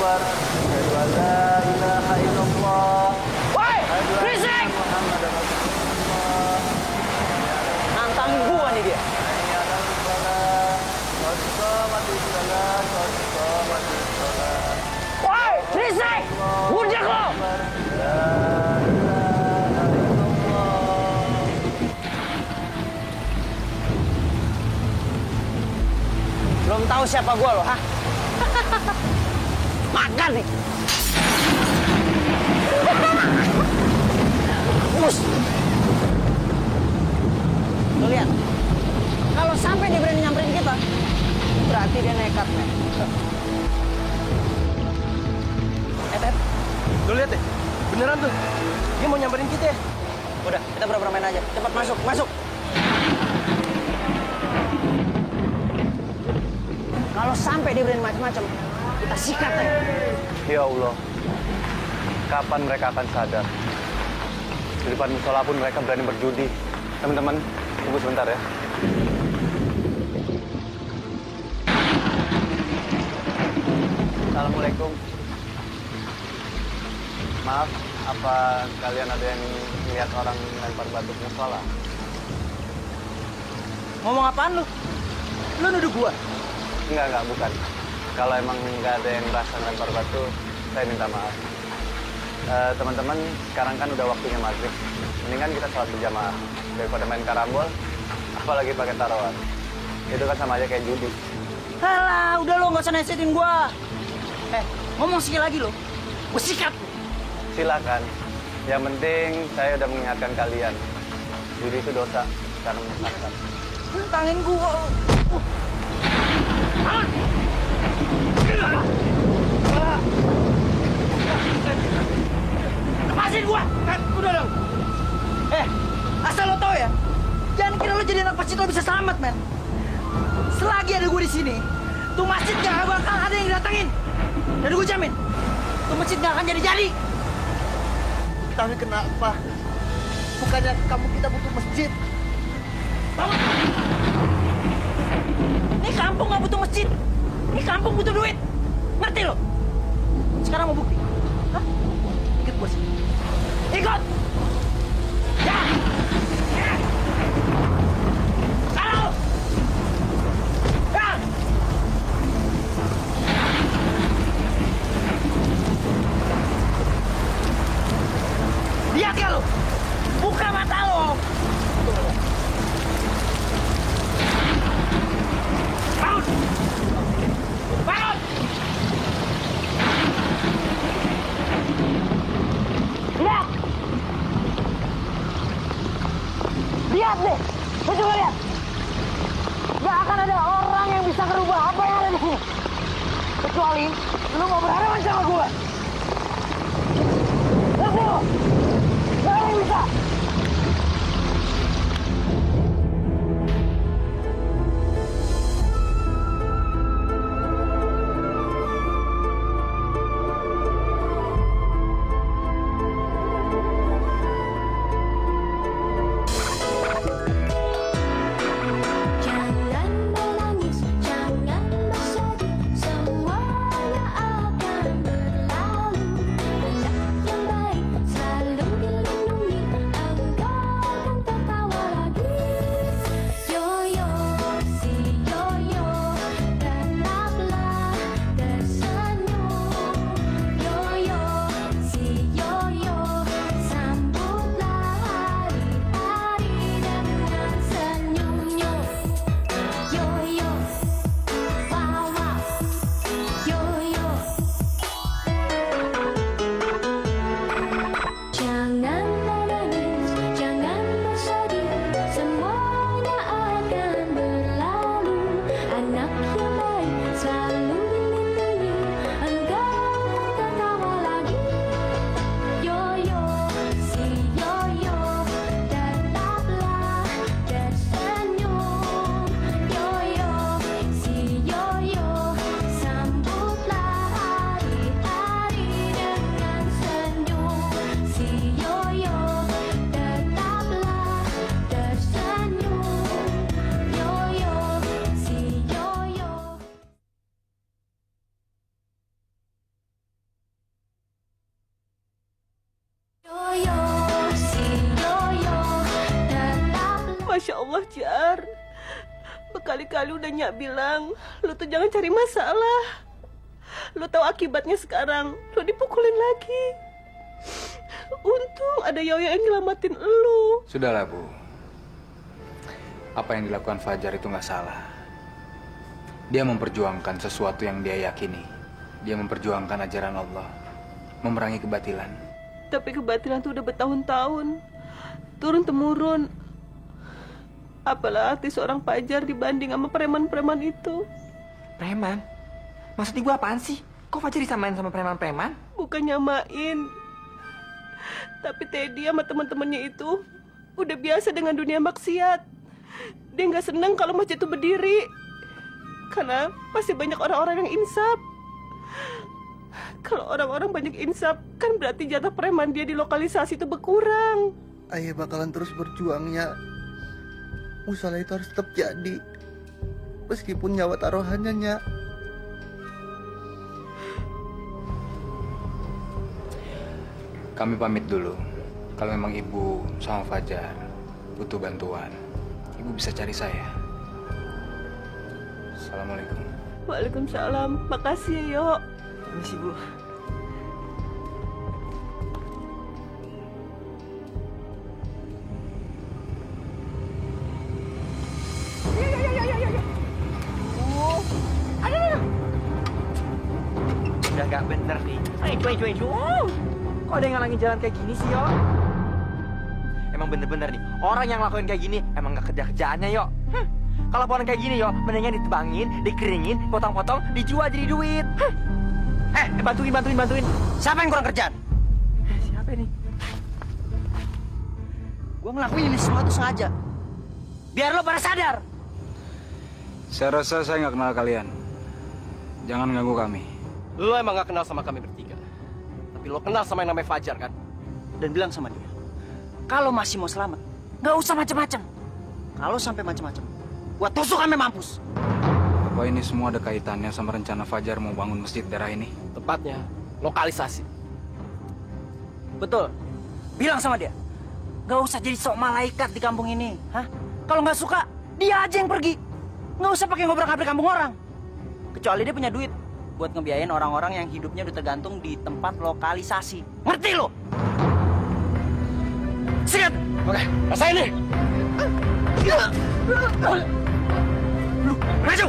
Akbar. Asyhadu an la ilaha illallah. Woi, berisik! Muhammadar Rasulullah. Nantangin gua nih dia. Hayya 'alal falah. Qad qamatis shalah, qad qamatis shalah. Woi, berisik! Budak lo! La ilaha illallah. Belum tahu siapa gua lo, hah? Makan nih. Mus. Lo lihat. Kalau sampai dia berani nyamperin kita, berarti dia nekat, men. Ted, lu lihat deh, beneran tuh. Dia mau nyamperin kita ya. Udah, kita pura-pura main aja. Cepat masuk, masuk. Kalau sampai dia berani macam-macam, kita sikat ya. Ya Allah, kapan mereka akan sadar? Di depan musola pun mereka berani berjudi. Teman-teman, tunggu sebentar ya. Assalamualaikum. Maaf, apa kalian ada yang lihat orang lempar batu ke musola? Ngomong apaan lu? Lu nuduh gua? Enggak, bukan. Kalau emang nggak ada yang merasa lempar batu, saya minta maaf. Teman-teman, sekarang kan udah waktunya maghrib. Mendingan kita sholat berjamaah daripada main karambol, apalagi pakai taruhan. Itu kan sama aja kayak judi. Halah, udah lo nggak usah nasihatin gua. Ngomong sekali lagi lo, gua sikat. Silakan. Yang penting saya udah mengingatkan kalian. Judi itu dosa karena menyesatkan. Tantangin gua. Lepasin gua! Udah dong. Asal lo tau ya, jangan kira lo jadi anak masjid lo bisa selamat, men. Selagi ada gua di sini, tuh masjid gak bakal ada yang datangin. Dan gua jamin, tuh masjid gak akan jadi-jadi. Tapi kenapa? Bukannya kamu kita butuh masjid? Ini kampung gak butuh masjid. Ini kampung butuh duit. Ngerti lo? Sekarang mau bukti. Hah? Ikut gua sini. Ikut! Ya! Kalau! Ya! Lihat ya lo! Buka mata lo! Bangun! Bangun! Lihat! Lihat deh! Lu coba lihat! Gak akan ada orang yang bisa ngerubah apa yang ada di sini. Kecuali lu mau berhadapan sama gua. Ngerti lu? Gak ada yang bisa! Jangan menangis, jangan bersedih, semuanya akan berlalu. Berkali-kali udah Nyak bilang, lu tuh jangan cari masalah. Lu tahu akibatnya sekarang, lu dipukulin lagi. Untung ada Yoyo yang nyelamatin lu. Sudahlah, Bu. Apa yang dilakukan Fajar itu nggak salah. Dia memperjuangkan sesuatu yang dia yakini. Dia memperjuangkan ajaran Allah, memerangi kebatilan. Tapi kebatilan tuh udah bertahun-tahun, turun-temurun. Apalah arti seorang Fajar dibanding sama preman-preman itu? Preman? Maksud ibu apaan sih? Kok Fajar disamain sama preman-preman? Bukan nyamain. Tapi Teddy sama teman-temannya itu udah biasa dengan dunia maksiat. Dia nggak seneng kalau masjid itu berdiri. Karena masih banyak orang-orang yang insaf. Kalau orang-orang banyak insaf, kan berarti jatah preman dia di lokalisasi itu berkurang. Ayah bakalan terus berjuangnya. Musola itu harus tetap jadi. Meskipun nyawa taruhannya, Nyak. Kami pamit dulu. Kalau memang Ibu sama Fajar butuh bantuan, Ibu bisa cari saya. Assalamualaikum. Waalaikumsalam. Makasih ya, Yo. Permisi, Bu. Udah gak bener nih. Kok ada yang ngalangin jalan kayak gini sih, Yo? Emang bener-bener nih, orang yang lakuin kayak gini emang gak kerja-kerjaannya, Yo. Kalau pohon kayak gini, Yo, mendingan ditebangin, dikeringin, potong-potong, dijual jadi duit. Bantuin. Siapa yang kurang kerjaan? Siapa ini? Gua ngelakuin ini semua tuh sengaja. Biar lo pada sadar. Saya rasa saya nggak kenal kalian. Jangan ganggu kami. Lo emang gak kenal sama kami bertiga. Tapi lo kenal sama yang namanya Fajar kan? Dan bilang sama dia, kalau masih mau selamat, nggak usah macem-macem. Kalau sampai macem-macem, gua tusuk sampai mampus. Apa ini semua ada kaitannya sama rencana Fajar mau bangun masjid daerah ini? Tepatnya, lokalisasi. Betul. Bilang sama dia, nggak usah jadi sok malaikat di kampung ini. Hah? Kalau nggak suka, dia aja yang pergi. Nggak usah pakai ngobrak-ngabrik kampung orang. Kecuali dia punya duit buat ngebiayain orang-orang yang hidupnya udah tergantung di tempat lokalisasi. Ngerti lo? Sikat! Oke, rasain nih! Maju!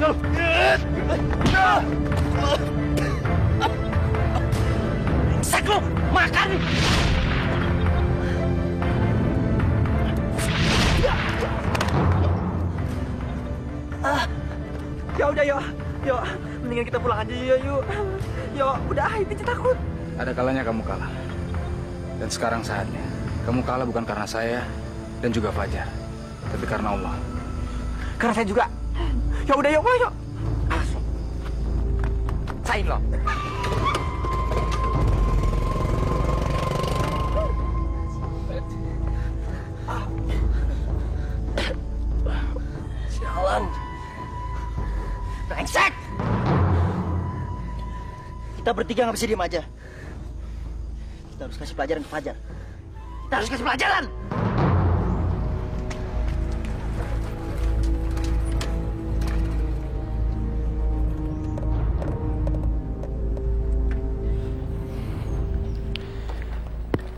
Sek lo! Makan! Ya udah, Yo, mendingan kita pulang aja yuk. Yo, udah, itu takut. Ada kalanya kamu kalah. Dan sekarang saatnya. Kamu kalah bukan karena saya dan juga Fajar, tapi karena Allah. Karena saya juga. Ya udah, yuk. Sain lo. Sialan! Brengsek! Kita bertiga nggak bisa diem aja. Kita harus kasih pelajaran ke Fajar. Kita harus kasih pelajaran!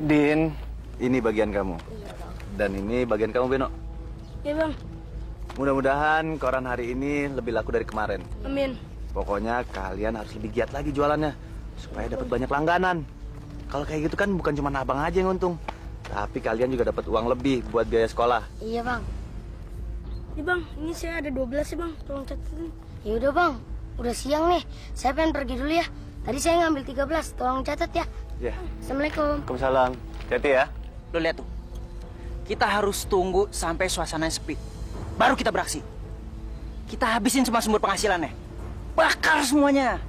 Din, ini bagian kamu. Dan ini bagian kamu, Beno. Iya bang, Mudah-mudahan koran hari ini lebih laku dari kemarin. amin. Pokoknya kalian harus lebih giat lagi jualannya supaya dapat banyak langganan. Kalau kayak gitu kan bukan cuma abang aja yang untung, tapi kalian juga dapat uang lebih buat biaya sekolah. Iya bang. Ini bang, ini saya ada 12 sih bang, tolong catetin. Ya udah bang, udah siang nih. Saya pengen pergi dulu ya. Tadi saya ngambil 13, tolong catat ya. Ya. Assalamualaikum. Waalaikumsalam. Hati ya. Lo lihat tuh. Kita harus tunggu sampai suasananya sepi. Baru kita beraksi. Kita habisin semua sumber penghasilannya. Bakar semuanya.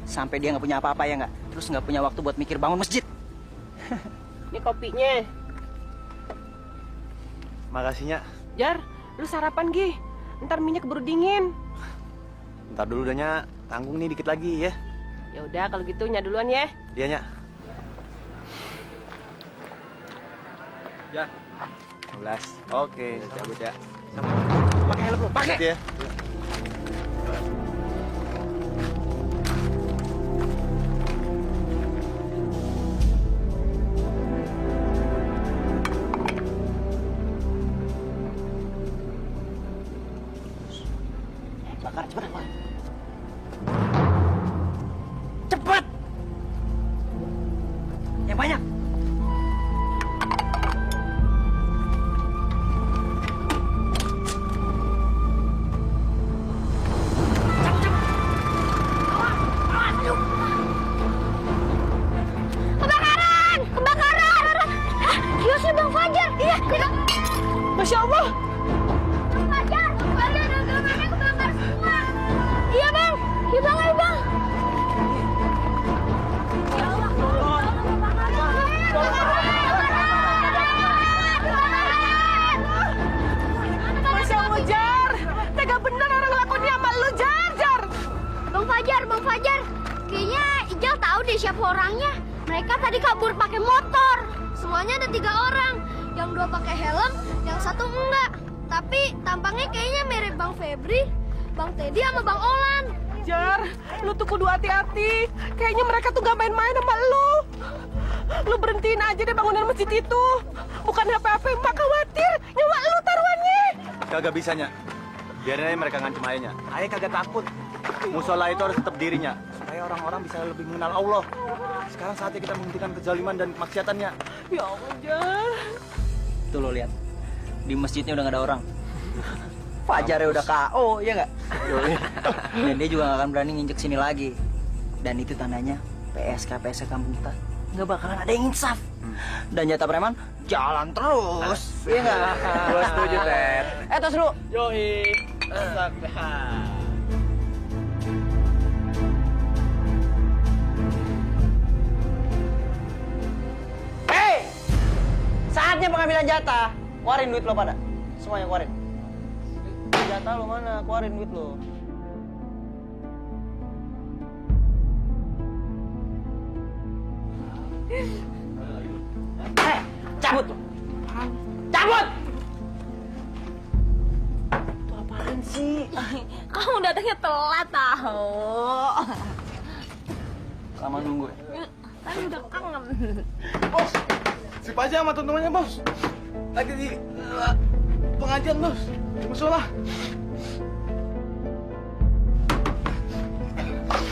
Sampai dia nggak punya apa-apa ya nggak. Terus nggak punya waktu buat mikir bangun masjid. Ini kopinya. Makasihnya. Jar, lu sarapan Gi. Ntar minyak keburu dingin. Ntar dulu dahnya, tanggung nih dikit lagi ya. Ya udah kalau gitu Nya duluan ya. Iya, Nya. Ya. 12. Oke, cabut ya. Pakai helm lo, pakai. Hati ya. banyak. Kebakaran! Kebakaran! Kiosnya Bang Fajar. Iya, kita... Masya Allah. Bang Fajar! Bang Fajar, dagangannya kebakar semua. Iya, Bang. Iya, Bang. Ayo, Bang. Ya Allah. Masya Allah, Jar. Tega bener orang ngelakuinnya sama lu, Jar. Bang Fajar. Kayaknya Ijal tahu deh siapa orangnya. Mereka tadi kabur pakai motor. Semuanya ada 3 orang. Yang 2 pakai helm, yang 1 enggak. Tapi tampangnya kayaknya mirip Bang Febri, Bang Teddy sama Bang Olan. Jar, lu tuh kudu hati-hati. Kayaknya mereka tuh gak main-main sama lu. Lu berhentiin aja deh bangunan masjid itu. Bukan apa-apa, Mak khawatir. Nyawa lu taruhannya. Kagak bisanya. Biarin aja mereka ngancem ayahnya. Ayah kagak takut. Musola itu harus tetap dirinya. Supaya orang-orang bisa lebih mengenal Allah. Sekarang saatnya kita menghentikan kezaliman dan kemaksiatannya. Ya Allah, Jar. Tuh lo lihat. Di masjidnya udah gak ada orang. Fajarnya udah KO, ya nggak? Dan dia juga gak akan berani nginjek sini lagi. Dan itu tandanya PSK kampung kita nggak bakalan ada yang insaf. Dan jatah preman jalan terus, iya nggak? Gua setuju, Ted. Tos lu. Yoi. Hei, saatnya pengambilan jatah. Keluarin duit lo pada, semuanya keluarin. Jatah lo mana? Keluarin duit lo. Cabut lo. Cabut! Itu apaan sih? Kamu datangnya telat tahu. Lama nunggu ya? Tadi udah kangen. Bos, si Paja sama teman-temannya bos. Lagi di pengajian bos, di musola.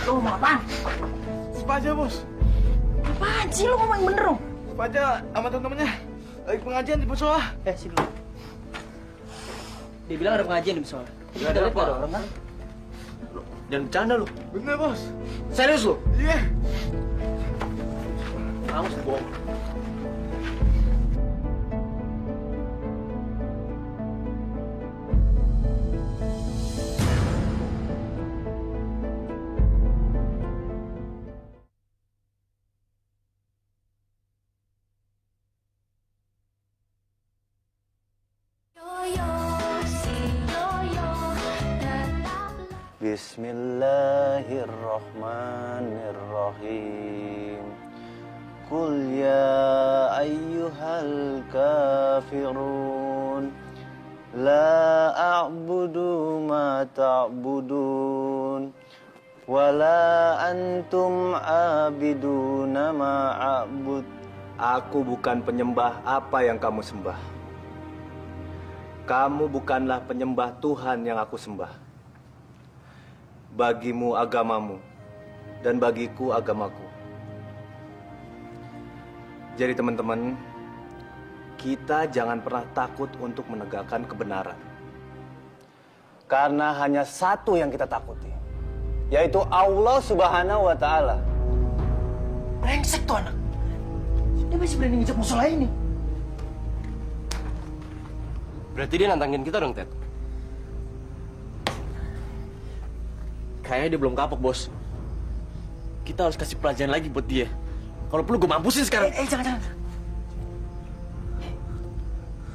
Lo mau apaan? Si Paja bos, Apaan sih lo ngomong yang bener dong? si Paja sama teman-temannya lagi pengajian di musola. Sini dulu. Dia bilang ada pengajian di musola. Kita lihat nggak ada orang kan? Jangan bercanda lu. Bener bos. Serius lo? Iya. Kamu bohong. Bismillahirrahmanirrahim. Qul ya ayyuhal kafirun la a'budu ma ta'budun wa la antum abiduna ma a'bud. Aku bukan penyembah apa yang kamu sembah. Kamu bukanlah penyembah Tuhan yang aku sembah. Bagimu agamamu, dan bagiku agamaku. Jadi teman-teman, kita jangan pernah takut untuk menegakkan kebenaran. Karena hanya satu yang kita takuti, yaitu Allah Subhanahu wa Ta'ala. Brengsek tuh anak. Dia masih berani ngejek musola ini. Berarti dia nantangin kita dong, Ted. Kayaknya dia belum kapok, bos. Kita harus kasih pelajaran lagi buat dia. Kalau perlu gue mampusin sekarang. Jangan.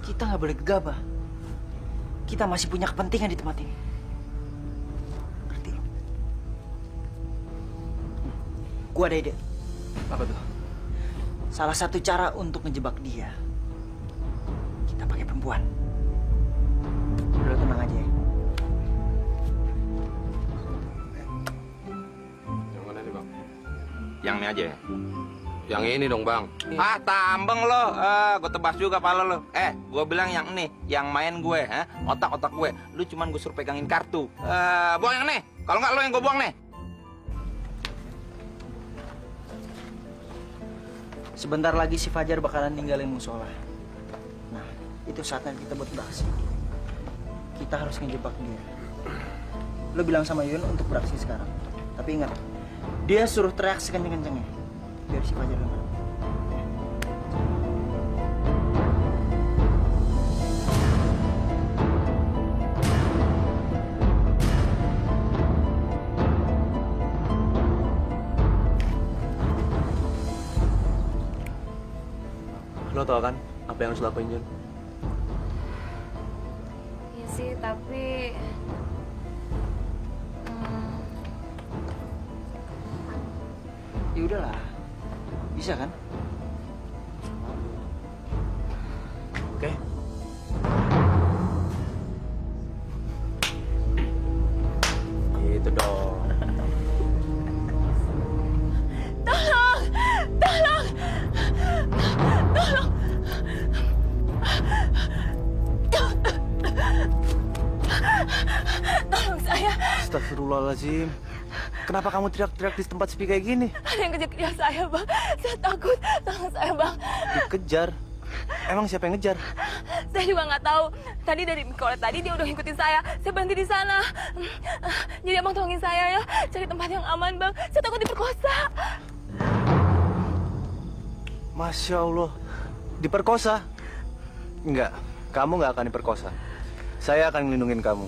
Kita nggak boleh gegabah. Kita masih punya kepentingan di tempat ini. Ngerti? Gua ada ide. Apa tuh? Salah satu cara untuk ngejebak dia, kita pakai perempuan. Udah tenang aja ya. Yang mana nih bang? Yang ini aja ya? Yang ini dong bang. Ah tambeng lo, gue tebas juga pala lo. Gue bilang yang ini, yang main gue, otak-otak gue. Lu cuman gue suruh pegangin kartu. Buang yang nih, kalau nggak lo yang gue buang nih. Sebentar lagi si Fajar bakalan ninggalin musola. Nah, itu saatnya kita buat beraksi. Kita harus ngejebak dia. Lo bilang sama Yun untuk beraksi sekarang. Tapi ingat, dia suruh teriak sekenceng-kencengnya. Biar si Fajar dengar. Lo tau kan apa yang harus lakuin, Jun? Iya sih, tapi Ya udahlah. Bisa kan? Oke. Gitu dong. Tolong saya. Astagfirullahaladzim. Kenapa kamu teriak-teriak di tempat sepi kayak gini? Ada yang kejar-kejar saya, Bang. Saya takut. Tolong saya, Bang. Dikejar? Emang siapa yang ngejar? Saya juga nggak tahu. Tadi dari Mikola tadi dia udah ngikutin saya. Saya berhenti di sana. Jadi Abang tolongin saya ya. Cari tempat yang aman, Bang. Saya takut diperkosa. Masya Allah. Diperkosa? Enggak. Kamu nggak akan diperkosa. Saya akan melindungi kamu.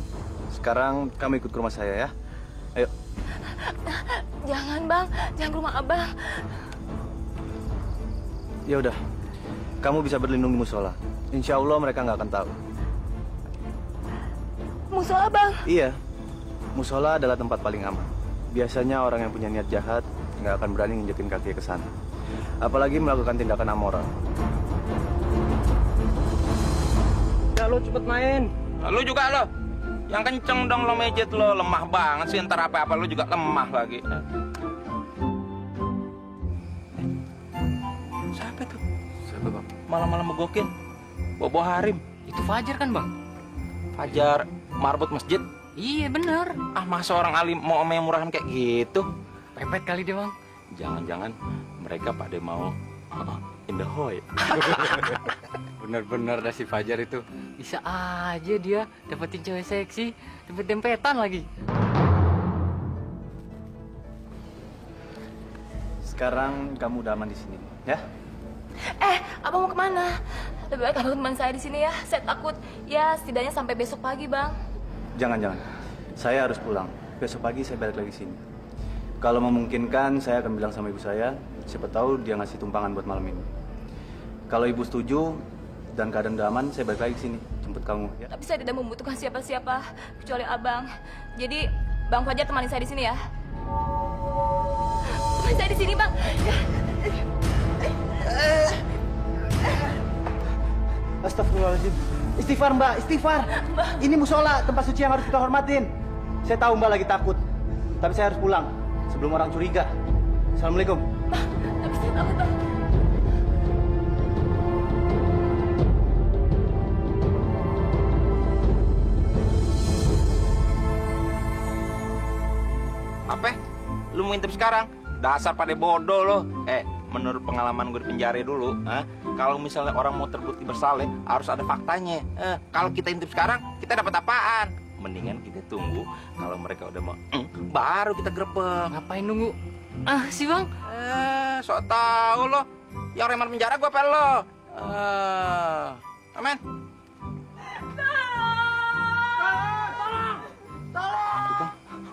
Sekarang kamu ikut ke rumah saya ya. Ayo. Jangan, Bang. Jangan ke rumah Abang. Ya udah. Kamu bisa berlindung di musola. Insya Allah mereka nggak akan tahu. Musuh Abang. Iya. Musola adalah tempat paling aman. Biasanya orang yang punya niat jahat nggak akan berani nginjekin kaki ke sana. Apalagi melakukan tindakan amoral. Ya lo cepet main. Lu juga lo. Yang kenceng dong lo mejet lo. Lemah banget sih, ntar apa-apa lu juga lemah lagi. Siapa tuh? Siapa, Bang? Malam-malam megokin. Bobo Harim. Itu Fajar kan, Bang? Fajar marbot masjid. Iya, bener. Ah, masa orang alim mau sama yang murahan kayak gitu? Pepet kali dia, Bang. Jangan-jangan mereka pada mau in the hoy. Bener-bener dah si Fajar itu. Bisa aja dia dapetin cewek seksi, dempet-dempetan lagi. Sekarang kamu udah aman di sini, ya? Abang mau kemana? Lebih baik Abang teman saya di sini ya. Saya takut. Ya, setidaknya sampai besok pagi, Bang. Jangan. Saya harus pulang. Besok pagi saya balik lagi sini. Kalau memungkinkan, saya akan bilang sama ibu saya. Siapa tahu dia ngasih tumpangan buat malam ini. Kalau ibu setuju dan keadaan udah aman, saya balik lagi ke sini. Jemput kamu, ya? Tapi saya tidak membutuhkan siapa-siapa kecuali Abang. Jadi, Bang Fajar temani saya di sini ya. Temani saya di sini, Bang. Astagfirullahaladzim. Istighfar, Mbak. Istighfar. Ini musola, tempat suci yang harus kita hormatin. Saya tahu Mbak lagi takut. Tapi saya harus pulang sebelum orang curiga. Assalamualaikum. Tapi saya takut, Bang. Apa? Lu mau intip sekarang? Dasar pada bodoh lo. Menurut pengalaman gue di penjara dulu, kalau misalnya orang mau terbukti bersalah, harus ada faktanya. Kalau kita intip sekarang, kita dapat apaan? Mendingan kita tunggu kalau mereka udah mau, baru kita grebek. Ngapain nunggu? Ah, si Bang. Sok tahu lo. Yang reman penjara gue apa lo? Amen.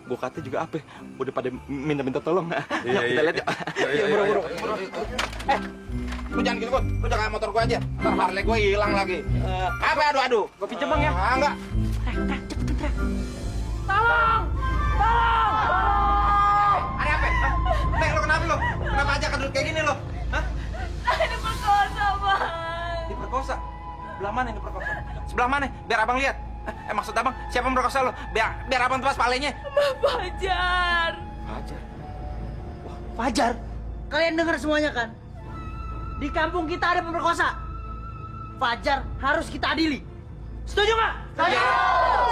Gue kata juga apa? Udah pada minta tolong. Iya, kita lihat ya. Iya, buru. Lu jangan gitu, lu jangan motor gue aja. Ntar Harley gue hilang lagi. Apa adu-adu? Gue pinjem Bang ya? Enggak. Tolong! Ada apa? Neng, lu kenapa lu? Kenapa aja kedut kayak gini lu? Hah? Diperkosa, Bang. Diperkosa? Sebelah mana yang diperkosa? Sebelah mana? Biar abang lihat. Maksud abang, siapa yang merkosa lo? Biar abang tebas palenya. Fajar. Fajar? Fajar, kalian dengar semuanya kan? Di kampung kita ada pemerkosa. Fajar harus kita adili. Setuju nggak? Setuju.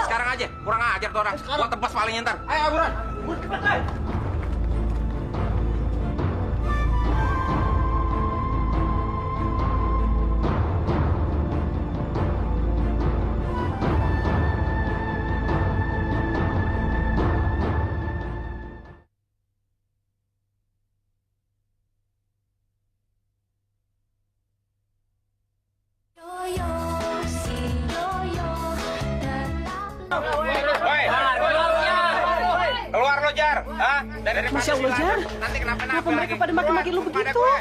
Sekarang aja, kurang ajar tuh orang. Gua tebas palenya ntar. Ayo, buruan. Cepat, ayo. Masya Allah, Jar. Nanti kenapa-napa Kenapa mereka lagi. pada makin-makin lu Kepada begitu? gue.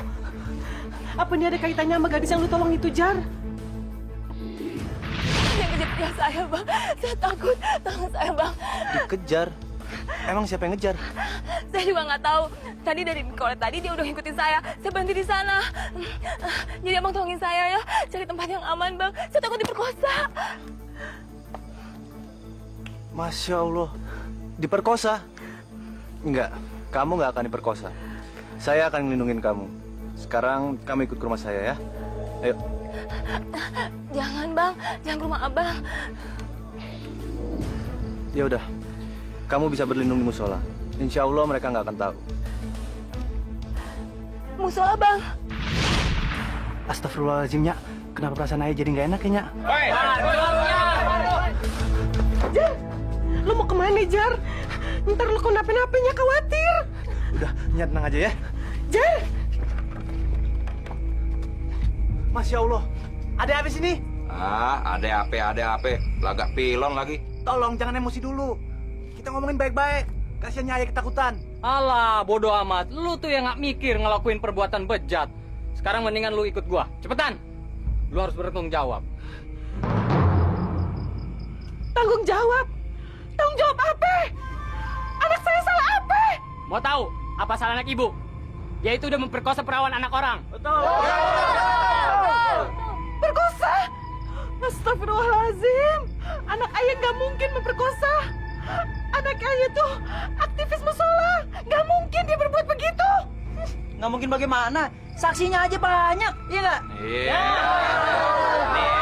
Apa ini ada kaitannya sama gadis yang lu tolong itu, Jar? Yang kejar saya, Bang. Saya takut. Tolong saya, Bang. Dikejar? Emang siapa yang ngejar? Saya juga nggak tahu. Tadi dari Mikolet tadi dia udah ngikutin saya. Saya berhenti di sana. Jadi Abang tolongin saya ya. Cari tempat yang aman, Bang. Saya takut diperkosa. Masya Allah, diperkosa? Enggak, kamu nggak akan diperkosa. Saya akan melindungi kamu. Sekarang kamu ikut ke rumah saya ya. Ayo. Jangan, Bang. Jangan ke rumah Abang. Ya udah, kamu bisa berlindung di musola. Insya Allah mereka nggak akan tahu. Musola, Bang. Astagfirullahaladzim, Nyak. Kenapa perasaan ayah jadi nggak enak ya, Nyak? Jar, lu mau kemana, Jar? Ntar lu kenapa-napanya khawatir. Udah, Nyak tenang aja ya. Jar! Masya Allah, ada apa sini? Ada apa? Lagak pilon lagi. Tolong jangan emosi dulu. Kita ngomongin baik-baik. Kasihan ayah ketakutan. Alah, bodoh amat. Lu tuh yang nggak mikir ngelakuin perbuatan bejat. Sekarang mendingan lu ikut gua. Cepetan. Lu harus bertanggung jawab. Tanggung jawab? Tanggung jawab apa? Anak saya salah apa? Mau tahu apa salah anak ibu? Dia itu udah memperkosa perawan anak orang. Betul. Perkosa? Astagfirullahaladzim. Anak ayah nggak mungkin memperkosa. Anak ayah tuh aktivis musola. Nggak mungkin dia berbuat begitu. Nggak mungkin bagaimana? Saksinya aja banyak, iya nggak? Iya. Nih,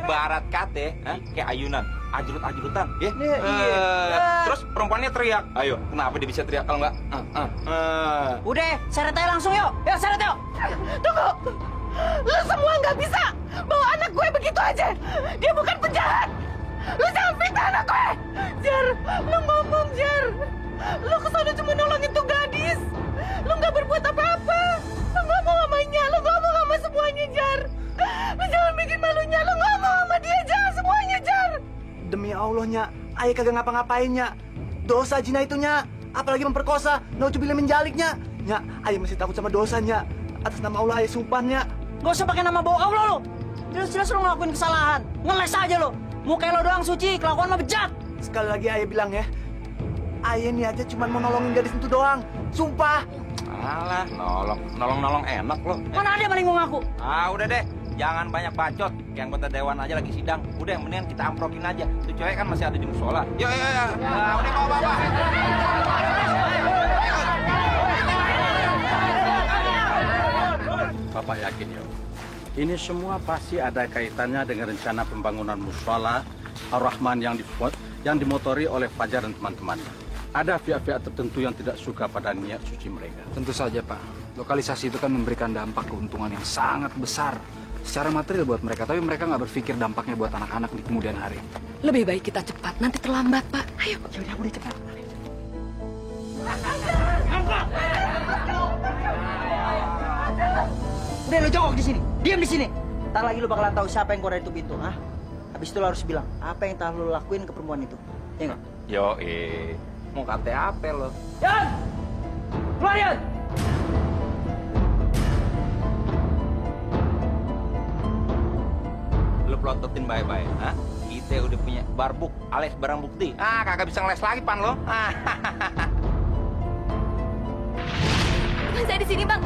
ibarat kate, kayak ayunan, ajrut-ajrutan, ya. Terus perempuannya teriak. Ayo, kenapa dia bisa teriak kalau nggak? Udah, seret aja langsung yuk. Ya, seret yuk. Tunggu. Lu semua nggak bisa bawa anak gue begitu aja. Dia bukan penjahat. Lu jangan fitnah anak gue. Jar, lu ngomong, Jar. Lu kesana cuma nolongin tuh gadis. Lu nggak berbuat apa-apa. Lu ngomong sama Nya, lu ngomong sama semuanya, Jar. Lu jangan bikin malunya, lu ngomong sama dia, Jar. Semuanya, Jar. Demi Allah, Nyak. Ayah kagak ngapa-ngapain, Nyak. Dosa zina itu, Nyak. Apalagi memperkosa. Nauzubillah min dzalik, Nyak. Nyak, ayah masih takut sama dosa, Nyak. Atas nama Allah, ayah sumpah, Nyak. Gak usah pakai nama bawa Allah lo. Jelas-jelas lo ngelakuin kesalahan. Ngeles aja lo. Muka lo doang suci, kelakuan mah bejat. Sekali lagi ayah bilang ya. Ayah ini aja cuma mau nolongin gadis itu doang. Sumpah. Alah, nolong enak loh. Mana ada maling mau ngaku? Udah deh, jangan banyak bacot. Kayak anggota dewan aja lagi sidang. Udah, mendingan kita amprokin aja. Tuh cewek kan masih ada di musola. Yuk. Nah, udah bawa bapak. Bapak yakin ya, ini semua pasti ada kaitannya dengan rencana pembangunan musola Ar-Rahman yang dimotori oleh Fajar dan teman-temannya. Ada pihak-pihak tertentu yang tidak suka pada niat suci mereka. Tentu saja, Pak. Lokalisasi itu kan memberikan dampak keuntungan yang sangat besar secara material buat mereka, tapi mereka nggak berpikir dampaknya buat anak-anak di kemudian hari. Lebih baik kita cepat. Nanti terlambat, Pak. Ayo. Yaudah, udah cepat. Udah lo jongkok di sini. Diam di sini. Ntar lagi lo bakalan tahu siapa yang keluar dari itu pintu, ah. Habis itu lo harus bilang apa yang telah lo lakuin ke perempuan itu. Ya enggak? Mau kate apa lo? Yan! Keluar, Yan! Lo pelototin baik-baik, Kita udah punya barbuk alias barang bukti. Kagak bisa ngeles lagi pan lo. Saya di sini, Bang.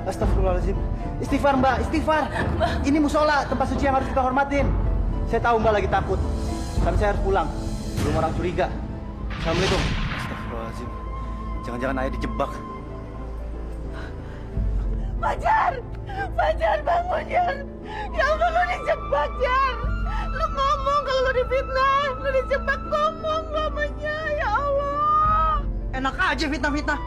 Astagfirullahaladzim. Istighfar, Mbak. Istighfar. Ini musola, tempat suci yang harus kita hormatin. Saya tahu Mbak lagi takut. Tapi saya harus pulang. Belum orang curiga. Assalamualaikum. Astagfirullahaladzim. Jangan-jangan ayah dijebak. Fajar! Fajar, bangun, Jar! Ya Allah, lu dijebak, Jar! Lu ngomong kalau lu difitnah. Lu dijebak, ngomong namanya. Ya Allah! Enak aja fitnah-fitnah.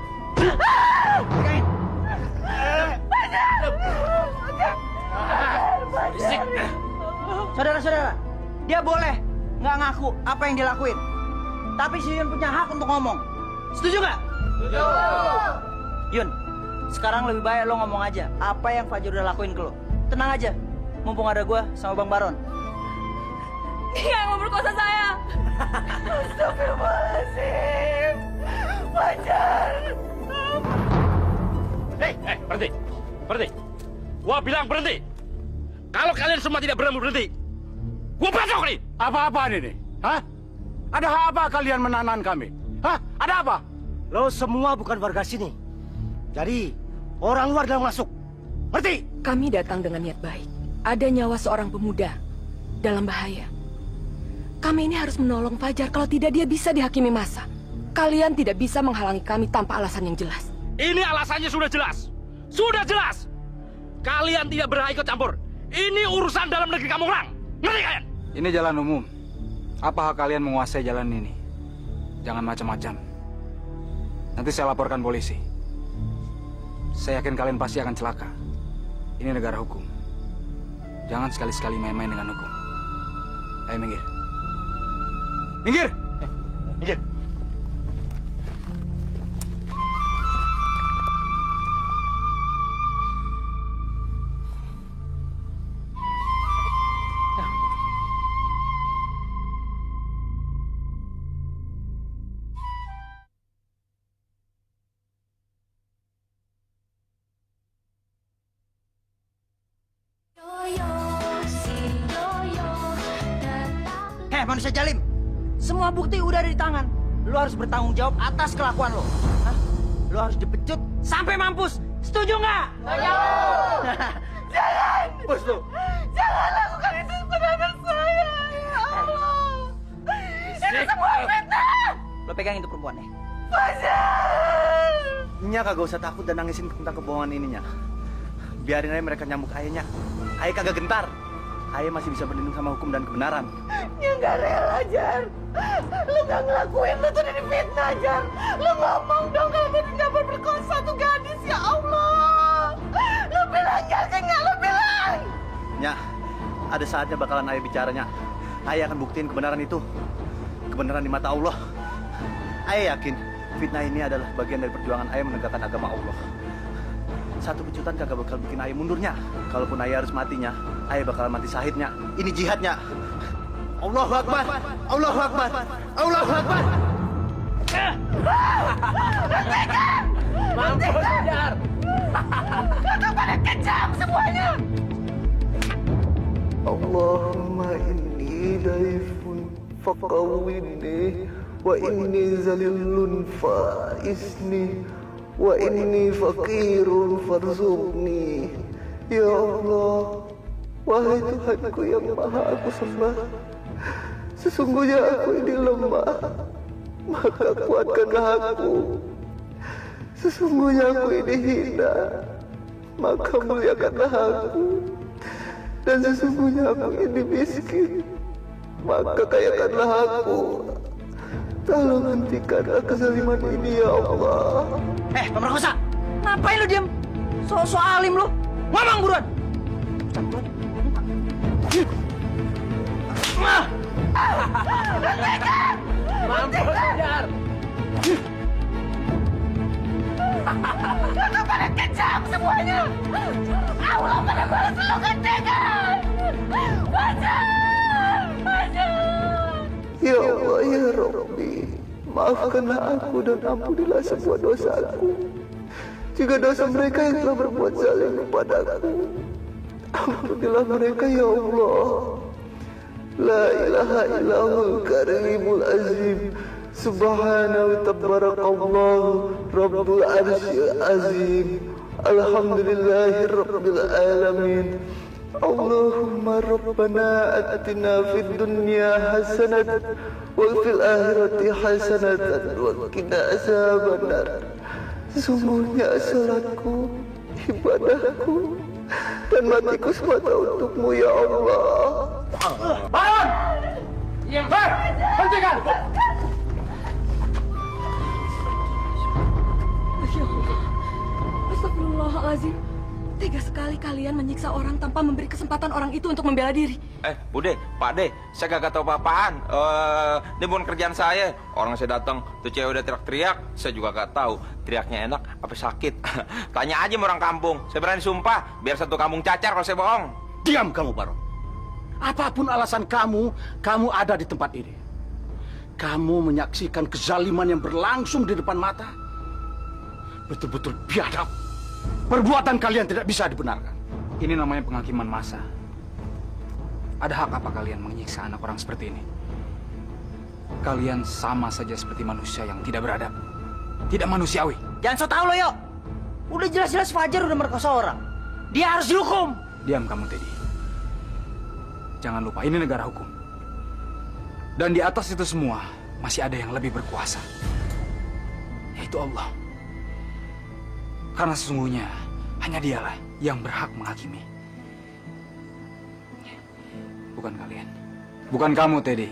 Fajar! Saudara-saudara, dia boleh nggak ngaku apa yang dia lakuin. Tapi si Yun punya hak untuk ngomong. Setuju nggak? Setuju. Yun, sekarang lebih baik lo ngomong aja apa yang Fajar udah lakuin ke lo. Tenang aja, mumpung ada gue sama Bang Baron. Dia yang memperkosa saya. Astagfirullahaladzim. Fajar. Berhenti. Berhenti. Gua bilang berhenti. Kalau kalian semua tidak berhenti, gua pasok nih. Apa-apaan ini? Hah? Ada apa kalian menahan kami? Hah? Ada apa? Lo semua bukan warga sini. Jadi, orang luar yang masuk. Ngerti? Kami datang dengan niat baik. Ada nyawa seorang pemuda dalam bahaya. Kami ini harus menolong Fajar. Kalau tidak, dia bisa dihakimi massa. Kalian tidak bisa menghalangi kami tanpa alasan yang jelas. Ini alasannya sudah jelas. Sudah jelas. Kalian tidak berhak ikut campur. Ini urusan dalam negeri kamu orang. Ngerti kalian? Ini jalan umum. Apa hak kalian menguasai jalan ini? Jangan macam-macam. Nanti saya laporkan polisi. Saya yakin kalian pasti akan celaka. Ini negara hukum. Jangan sekali-sekali main-main dengan hukum. Ayo minggir. Minggir! Minggir. Manusia jalim. Semua bukti udah ada di tangan. Lu harus bertanggung jawab atas kelakuan lo. Hah? Lu harus dipecut sampai mampus. Setuju nggak? Setuju. Jangan. Bos lu. Jangan lakukan itu kepada anak saya. Ya Allah. Ini semua fitnah. Lo pegang itu perempuannya. Fajar. Nya kagak usah takut dan nangisin tentang kebohongan ininya. Biarin aja mereka nyambuk ayahnya. Ayah kagak gentar. Ayah masih bisa berlindung sama hukum dan kebenaran. Ya nggak rela, Jar. Lu nggak ngelakuin, lu tuh udah difitnah, Jar. Lu ngomong dong kalau tadi nggak berkosa tuh gadis, ya Allah. Lu bilang ya, nggak lu bilang. Nya, ada saatnya bakalan ayah bicaranya. Ayah akan buktiin kebenaran itu. Kebenaran di mata Allah. Ayah yakin fitnah ini adalah bagian dari perjuangan ayah menegakkan agama Allah. Satu pecutan kagak bakal bikin ayah mundurnya. Kalaupun ayah harus matinya, ayah bakal mati syahidnya. Ini jihadnya. Allahu Akbar. Allahu Akbar. Allahu Akbar. Mampus, Fajar. Kakak pada kejam semuanya. Allahumma inni daifun faqawwini wa inni zalilun faisni wa inni faqirun farzuqni. Ya Allah, wahai Tuhanku yang maha aku sembah, sesungguhnya aku ini lemah, maka kuatkanlah aku. Sesungguhnya aku ini hina, maka muliakanlah aku. Dan sesungguhnya aku ini miskin, maka kayakanlah aku. Tolong hentikanlah kezaliman ini, ya Allah. Pemerkosa, ngapain lu diam? So alim lu, ngomong buruan. Mampus, Fajar. Kakak pada kejam semuanya. Allah pada balas lu ketegan. Fajar, Fajar. Ya Allah, ya Rabbi, maafkanlah aku dan ampunilah semua dosaku. Jika dosa mereka yang telah berbuat zalim kepadaku, ampunilah mereka, ya Allah. La ilaha illallahul karimul azim. Subhanahu tabarakallahu rabbul arsyil azim. Alhamdulillahi rabbil alamin. Allahumma rabbana atina fid dunya hasanatan wa fil akhirati hasanatan wa qina azabannar. Sesungguhnya salatku, ibadahku, dan matiku semata untukmu, ya Allah. Bangun! Diam, hentikan! Astagfirullahaladzim. Tega sekali kalian menyiksa orang tanpa memberi kesempatan orang itu untuk membela diri. Bude, Pak De, saya kagak tahu apa-apaan. Ini bukan kerjaan saya. Orang saya datang, tuh cewek udah teriak-teriak, saya juga gak tahu. Teriaknya enak, apa sakit? Tanya aja sama orang kampung. Saya berani sumpah, biar satu kampung cacar kalau saya bohong. Diam kamu, Baron. Apapun alasan kamu ada di tempat ini. Kamu menyaksikan kezaliman yang berlangsung di depan mata. Betul-betul biadab. Perbuatan kalian tidak bisa dibenarkan. Ini namanya penghakiman massa. Ada hak apa kalian menyiksa anak orang seperti ini? Kalian sama saja seperti manusia yang tidak beradab. Tidak manusiawi. Jangan so tau lo, Yo. Udah jelas-jelas Fajar udah merkosa orang. Dia harus dihukum. Diam kamu, Teddy. Jangan lupa, ini negara hukum. Dan di atas itu semua, masih ada yang lebih berkuasa. Yaitu Allah. Karena sesungguhnya, hanya dialah yang berhak menghakimi. Bukan kalian. Bukan kamu, Teddy.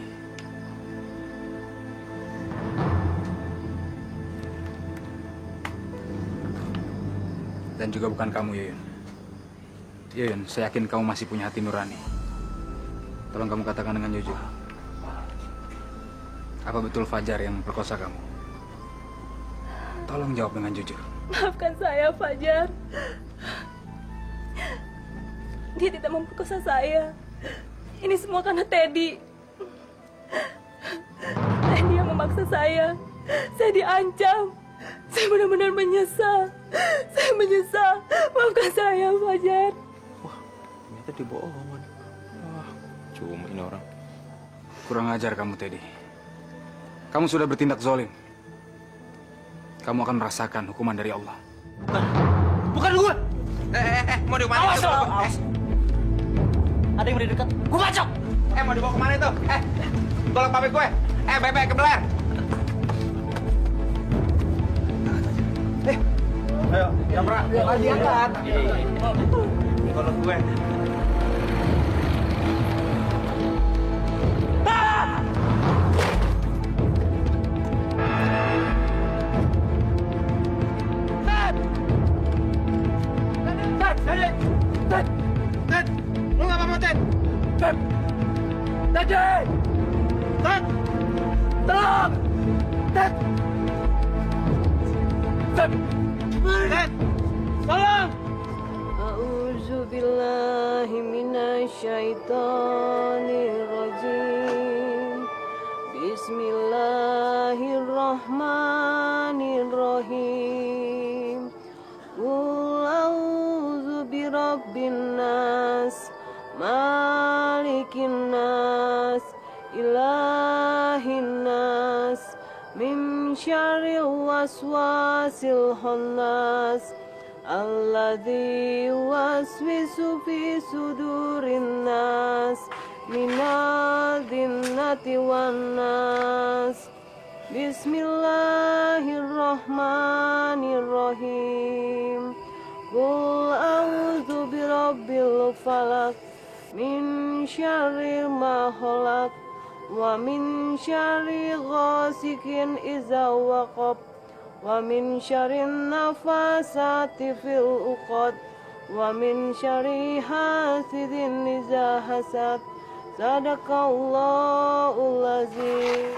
Dan juga bukan kamu, Yuyun. Yuyun, saya yakin kamu masih punya hati nurani. Tolong kamu katakan dengan jujur. Apa betul Fajar yang memperkosa kamu? Tolong jawab dengan jujur. Maafkan saya, Fajar. Dia tidak memperkosa saya. Ini semua karena Teddy. Teddy yang memaksa saya. Saya diancam. Saya benar-benar menyesal. Saya menyesal. Maafkan saya, Fajar. Ternyata dibohongan. Wah, cuma ini orang. Kurang ajar kamu, Teddy. Kamu sudah bertindak zalim. Kamu akan merasakan hukuman dari Allah. Bukan gue. Mau dibawa kemana itu? Awas. Ada yang mendekat. Gue bacok. Mau dibawa kemana itu? Tolong pabrik gue. Bebek kebeler. Ayo, Jamra. Diangkat. Kalau gue. Ted! Lu nggak apa-apa, Ted? Ted! Ted! Ted! Tolong! Ted! Ted! Ted! Tolong! A'udzu billahi minasyaitonir rajim. Bismillahirrahmanirrahim. Qul a'udzu birabbin nas, malikin nas, ilahin nas, min syarril waswasil khannas, alladzi yuwaswisu fi sudurin nas, minal jinnati wan nas. Bismillahirrahmanirrahim. Qul a'udzu birabbil falaq, min syarri ma khalaq, wa min syarri ghasikin idza waqab, wa min syarri nafasati fil uqad, wa min syarri hasidin idza hasad. Sadaqallahul azim.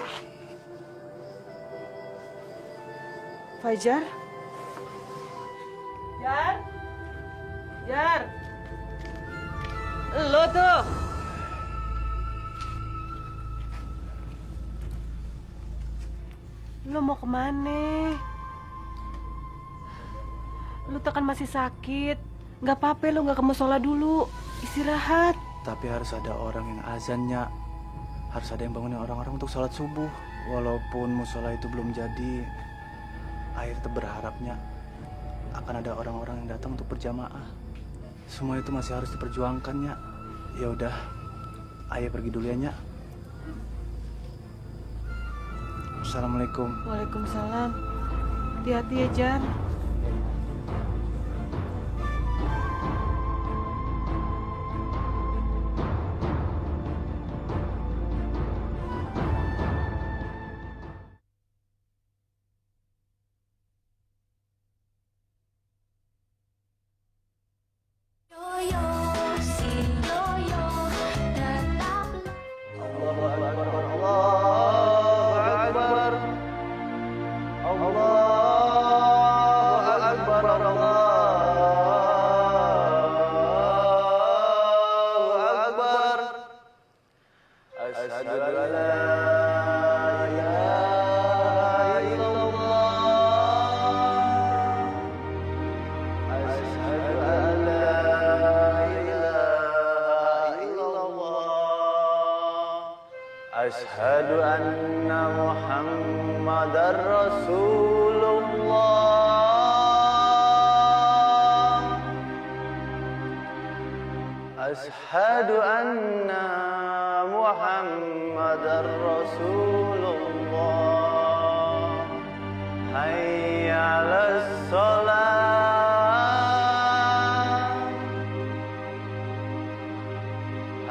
Fajar? Jar? Jar? Lo tuh! Lo mau kemana? Lo tekan masih sakit. Gak apa-apa lo gak ke musola dulu. Istirahat. Tapi harus ada orang yang azannya. Harus ada yang bangunin orang-orang untuk sholat subuh. Walaupun musola itu belum jadi, Ayah tetap berharapnya akan ada orang-orang yang datang untuk berjamaah. Semua itu masih harus diperjuangkannya. Ya udah, Ayah pergi dulu ya, Nya. Assalamualaikum. Waalaikumsalam. Hati-hati ya, Jar. Ashhadu anna Muhammadar Rasulullah. Ashhadu anna Muhammadar Rasulullah. Hayya 'alas shalah.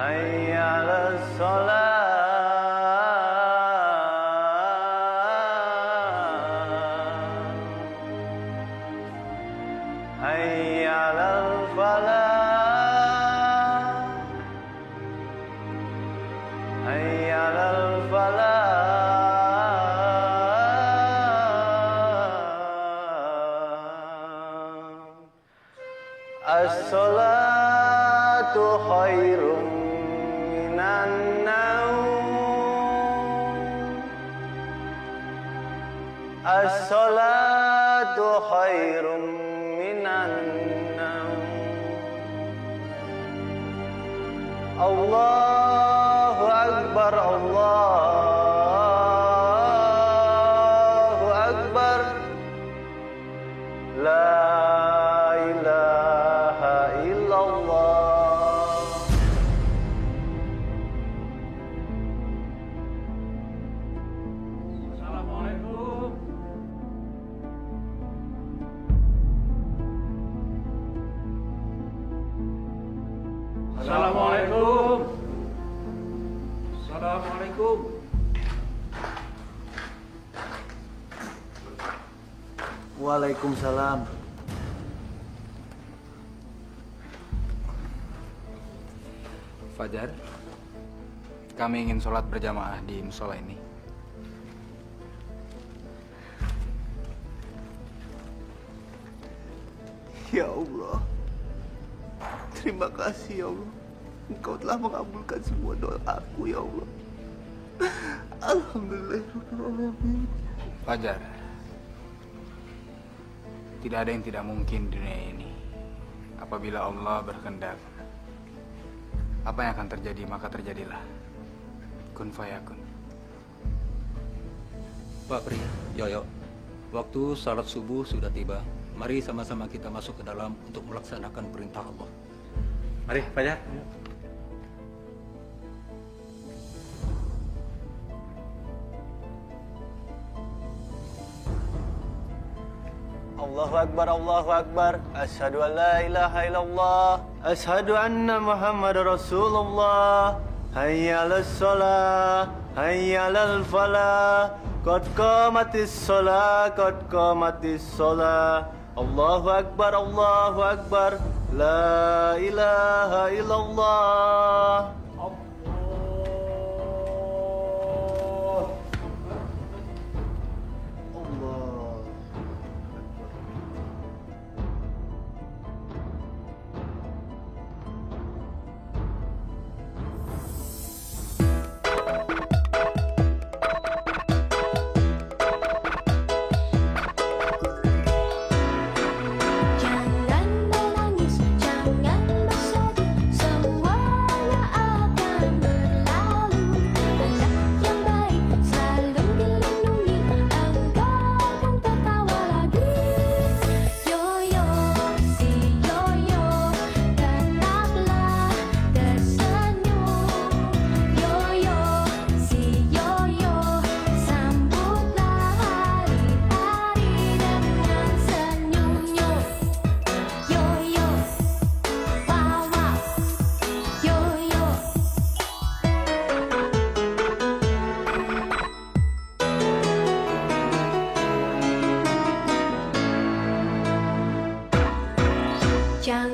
Hayya 'alas shalah. Hayya 'alal falah. Hayya 'alal falah. As-salatu khairum minan naum. As-salatu khairum minan naum. Allahu akbar, Allahu akbar. La ilaha illallah. Assalamualaikum. Assalamualaikum. Assalamualaikum. Waalaikumsalam. Fajar, kami ingin sholat berjamaah di musola ini. Ya Allah, terima kasih ya Allah. Engkau telah mengabulkan semua doaku ya Allah. Alhamdulillahirrahmanirrahim. Fajar, tidak ada yang tidak mungkin di dunia ini. Apabila Allah berkehendak, apa yang akan terjadi maka terjadilah. Kun fayakun. Pak Pri, Yoyo, waktu salat subuh sudah tiba. Mari sama-sama kita masuk ke dalam untuk melaksanakan perintah Allah. Mari, Fajar. Allahu akbar, Allahu akbar. Asyhadu an la ilaha illallah. Asyhadu anna Muhammadar Rasulullah. Hayya 'alas shalah. Hayya 'alal falah. Qad qamatis shalah, qad qamatis shalah. Allahu akbar, Allahu akbar. La ilaha illallah. Jangan menangis, jangan bersedih, semuanya akan berlalu. Anak yang baik selalu dilindungi, engkau akan tertawa lagi. Yoyo, si Yoyo, tetaplah tersenyum. Yoyo, si Yoyo, sambutlah hari-hari dengan senyumnya. Yoyo, wow wow, Yoyo. Jangan